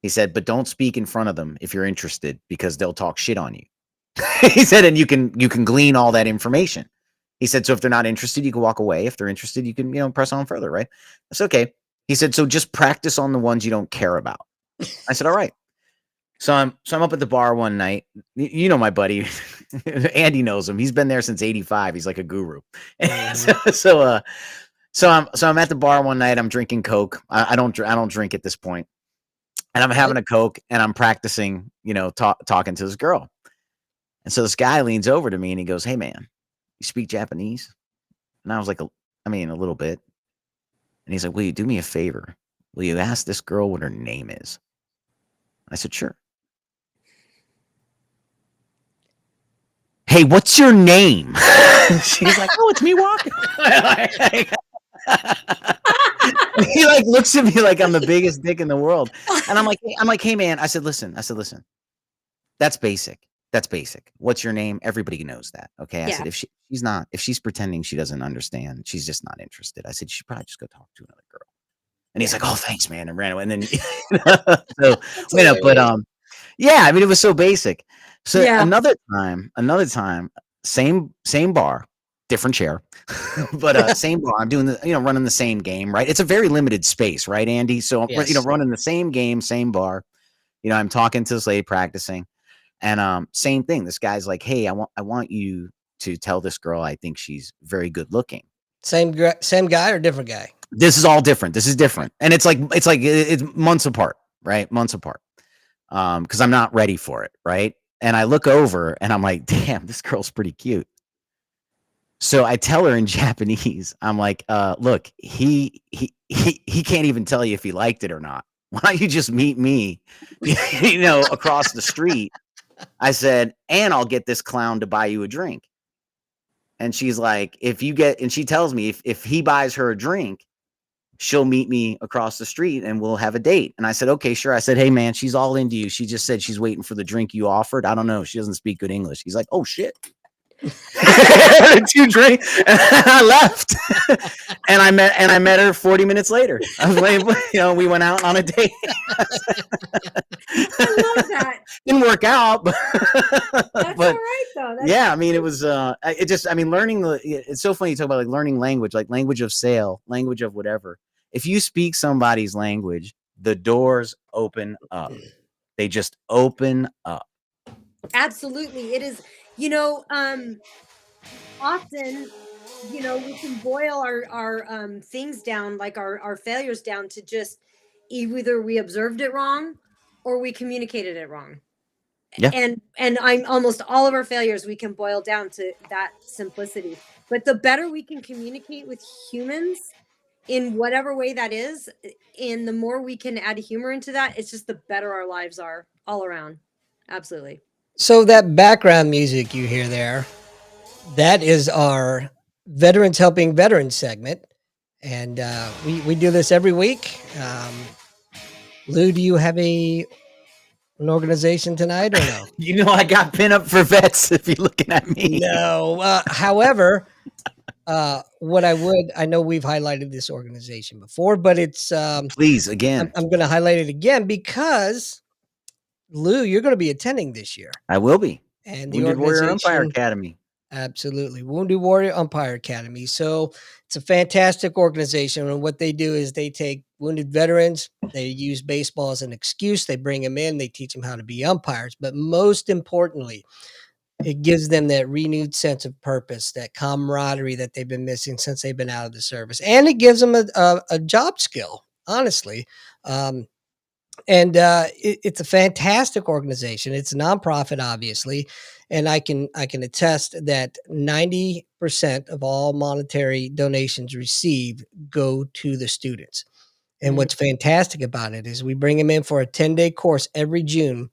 He said, but don't speak in front of them if you're interested because they'll talk shit on you. He said, and you can glean all that information. He said, so if they're not interested, you can walk away. If they're interested, you can, you know, press on further, right? That's okay. He said, so just practice on the ones you don't care about. I said, all right. So I'm up at the bar one night. You know my buddy, Andy knows him. He's been there since '85. He's like a guru. So I'm at the bar one night. I'm drinking Coke. I don't drink at this point, and I'm having a Coke and I'm practicing, talking to this girl. And so this guy leans over to me and he goes, "Hey man, you speak Japanese?" And I was like, a little bit. And he's like, "Will you do me a favor? Will you ask this girl what her name is?" I said, "Sure." "Hey, what's your name?" She's like, "Oh, it's me walking." He like looks at me like I'm the biggest dick in the world. And I'm like, "Hey man," I said, listen, that's basic. That's basic. What's your name? Everybody knows that. Okay. I said, if she's pretending she doesn't understand, she's just not interested. I said, you should probably just go talk to another girl. And he's like, "Oh, thanks, man," and ran away. And then so went up, but yeah, I mean, it was so basic. So another time, same bar, different chair, but same bar. I'm doing running the same game, right? It's a very limited space, right, Andy? So running the same game, same bar. I'm talking to this lady practicing, and same thing. This guy's like, "Hey, I want you to tell this girl I think she's very good looking." Same guy or different guy? This is all different. This is different, and it's months apart, right? Months apart, because I'm not ready for it, right? And I look over and I'm like, "Damn, this girl's pretty cute." So I tell her in Japanese, I'm like, "Look, he can't even tell you if he liked it or not. Why don't you just meet me, across the street?" I said, "And I'll get this clown to buy you a drink." And she's like, and she tells me if he buys her a drink, she'll meet me across the street and we'll have a date. And I said, "Okay, sure." I said, "Hey man, she's all into you. She just said she's waiting for the drink you offered. I don't know. She doesn't speak good English." He's like, "Oh shit." 2 drinks. And I left. and I met her 40 minutes later. I was waiting, we went out on a date. I love that. Didn't work out, but that's all right though. I mean, it was learning it's so funny you talk about like learning language, like language of sale, language of whatever. If you speak somebody's language, the doors open up. They just open up. Absolutely. It is, often, we can boil our things down, like our failures down to just either we observed it wrong or we communicated it wrong. Yeah. And I'm almost all of our failures we can boil down to that simplicity. But the better we can communicate with humans in whatever way that is, and the more we can add humor into that, it's just the better our lives are all around. Absolutely. So that background music you hear there, that is our Veterans Helping Veterans segment. And we do this every week. Lou, do you have an organization tonight or no? I got pinned up for vets if you're looking at me. No. However, I know we've highlighted this organization before, but it's please again. I'm going to highlight it again because Lou, you're going to be attending this year. I will be. And the Wounded Warrior Umpire Academy. Absolutely. Wounded Warrior Umpire Academy. So it's a fantastic organization. And what they do is they take wounded veterans, they use baseball as an excuse. They bring them in, they teach them how to be umpires. But most importantly, it gives them that renewed sense of purpose, that camaraderie that they've been missing since they've been out of the service. And it gives them a job skill, honestly. It's a fantastic organization. It's a nonprofit, obviously, and I can attest that 90% of all monetary donations received go to the students. And what's fantastic about it is we bring them in for a 10-day course every June.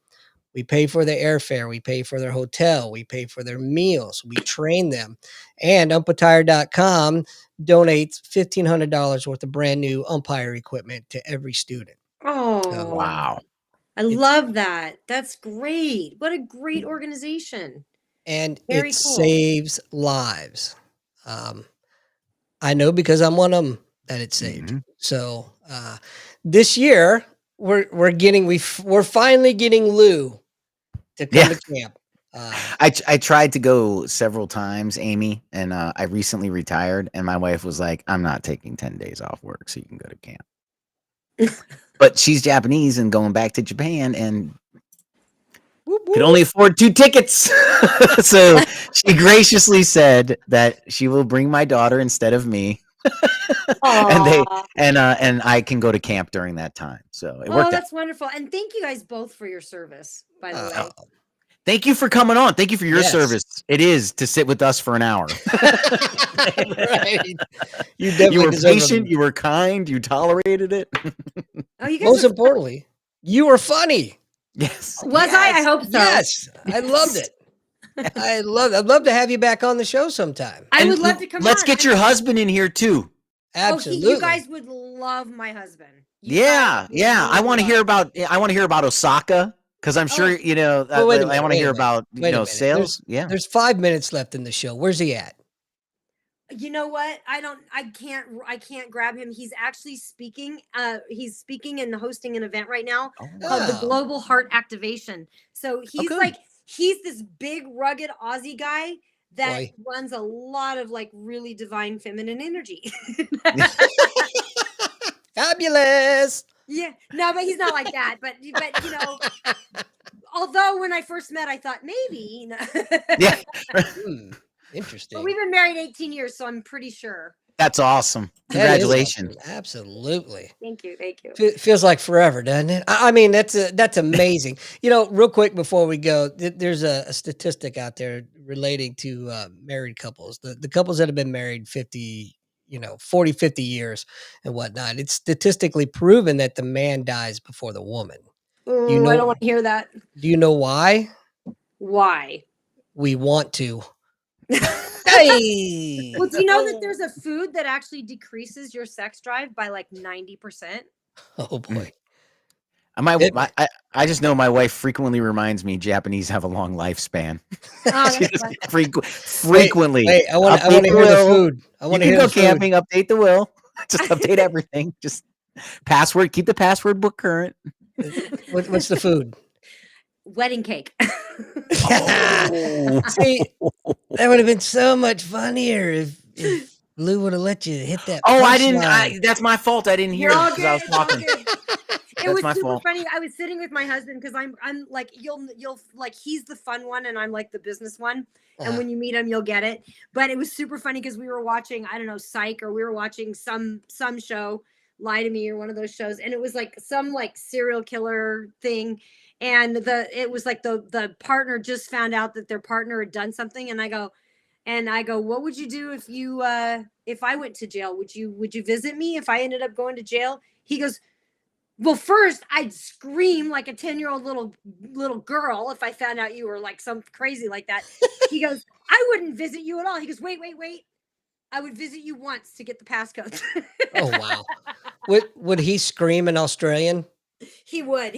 We pay for their airfare, we pay for their hotel, we pay for their meals, we train them. And umpire.com donates $1,500 worth of brand new umpire equipment to every student. Oh, wow. I love that. That's great. What a great organization. And it saves lives. I know because I'm one of them that it saved. Mm-hmm. So this year we're finally getting Lou to come to camp. I tried to go several times, Amy, and I recently retired, and my wife was like, "I'm not taking 10 days off work so you can go to camp." But she's Japanese and going back to Japan, and Could only afford 2 tickets. So she graciously said that she will bring my daughter instead of me. and they Aw. and I can go to camp during that time. So it Oh, worked out. that's wonderful. And thank you guys both for your service, by the Oh, way. Thank you for coming on. Thank you for your Yes. service. It is to sit with us for an hour. right. You You definitely were deserve patient, it. you were kind, you tolerated it. Oh, you guys Most are importantly, you were funny. Yes. Was I? I hope so. Yes. I loved it. I love. I'd love to have you back on the show sometime. I And would love to come let's on. get your husband in here too. Absolutely. You guys would love my husband. You Yeah, guys would yeah. I really want to love hear him. about. I want to hear about Osaka because I'm sure Oh. Well, wait a I minute. want to Wait hear a minute. about Wait a minute. sales. Yeah. There's 5 minutes left in the show. Where's he at? You know what? I can't grab him. He's actually speaking. He's speaking and hosting an event right now called the Oh. Global Heart Activation. So he's good. like he's this big rugged Aussie guy that Boy. runs a lot of like really divine feminine energy. Fabulous. Yeah. No, but he's not like that. But you know, although when I first met I thought maybe Yeah. Hmm, interesting. But we've been married 18 years, so I'm pretty sure. That's awesome. That is Congratulations. awesome. Absolutely. Thank you. Feels like forever, doesn't it? I mean, that's amazing. Real quick before we go, there's a statistic out there relating to married couples. The couples that have been married 50, 40, 50 years and whatnot. It's statistically proven that the man dies before the woman. Ooh, I don't want to hear that. Do you know why? Why? We want to. Hey. Well, do you know that there's a food that actually decreases your sex drive by like 90%? Oh boy. I just know my wife frequently reminds me Japanese have a long lifespan. Oh, She that's just fun. frequently. Wait, I want to Update hear the will. food. I You want to can hear go the food. camping, update the will. Just update everything. Just password, keep the password book current. What's the food? Wedding cake. Oh. See, that would have been so much funnier if Lou would have let you hit that. Oh, I didn't. punchline. That's my fault. I didn't hear You're all because I was good. It's all talking. good. It That's was my super fault. funny. I was sitting with my husband because I'm like you'll like he's the fun one and I'm like the business one. And when you meet him, you'll get it. But it was super funny because we were watching, I don't know, Psych, or we were watching some show, Lie to Me, or one of those shows, and it was like some like serial killer thing. And it was like the partner just found out that their partner had done something, and I go, what would you do if I went to jail? Would you visit me if I ended up going to jail? He goes, well, first I'd scream like a 10-year-old little girl if I found out you were like some crazy like that. He goes, I wouldn't visit you at all. He goes, wait. I would visit you once to get the passcode. Oh wow. Would he scream in Australian? He would.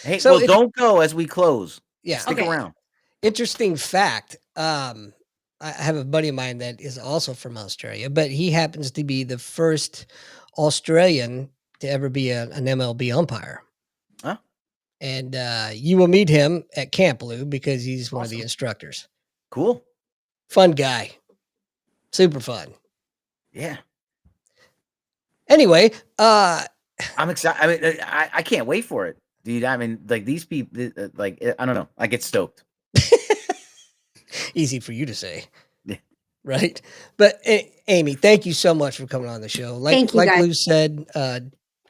Hey, So well, don't go as we close. Yeah. Stick Okay. around. Interesting fact. I have a buddy of mine that is also from Australia, but he happens to be the first Australian to ever be an MLB umpire. Huh? And you will meet him at Camp Lou because he's one of the Awesome. instructors. Cool. Fun guy. Super fun. Yeah. Anyway, I'm excited. I mean, I can't wait for it, dude. I mean, like these people, like I don't know. I get stoked. easy for you to say. Yeah. Right. But Amy, thank you so much for coming on the show. Thank you, like guys. Lou said,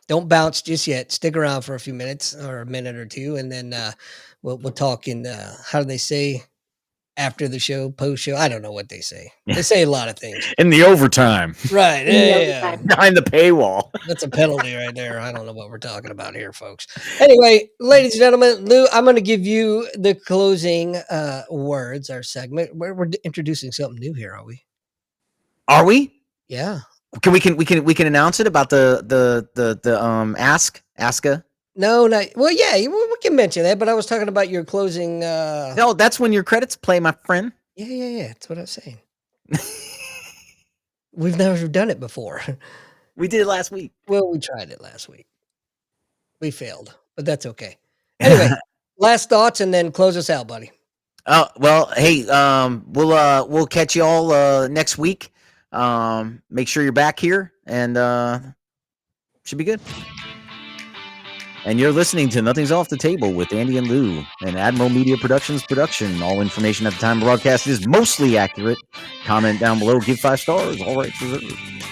don't bounce just yet. Stick around for a few minutes or a minute or two, and then we'll talk in how do they say after the show, post show? I don't know what they say. They say a lot of things. In the overtime, Right. Yeah. behind the paywall. That's a penalty right there. I don't know what we're talking about here, folks. Anyway, ladies and gentlemen, Lou, I'm going to give you the closing words, our segment. We're introducing something new here, are we? Are we? Yeah. We can announce it about the aska. No, not well. Yeah, we can mention that, but I was talking about your closing. No, that's when your credits play, my friend. Yeah. That's what I was saying. We've never done it before. We did it last week. Well, we tried it last week. We failed, but that's okay. Anyway, last thoughts, and then close us out, buddy. Oh well, hey, we'll catch you all next week. Make sure you're back here, and should be good. And you're listening to Nothing's Off the Table with Andy and Lou, an Admiral Media Productions production. All information at the time of broadcast is mostly accurate. Comment down below, give 5 stars. All right, reserved.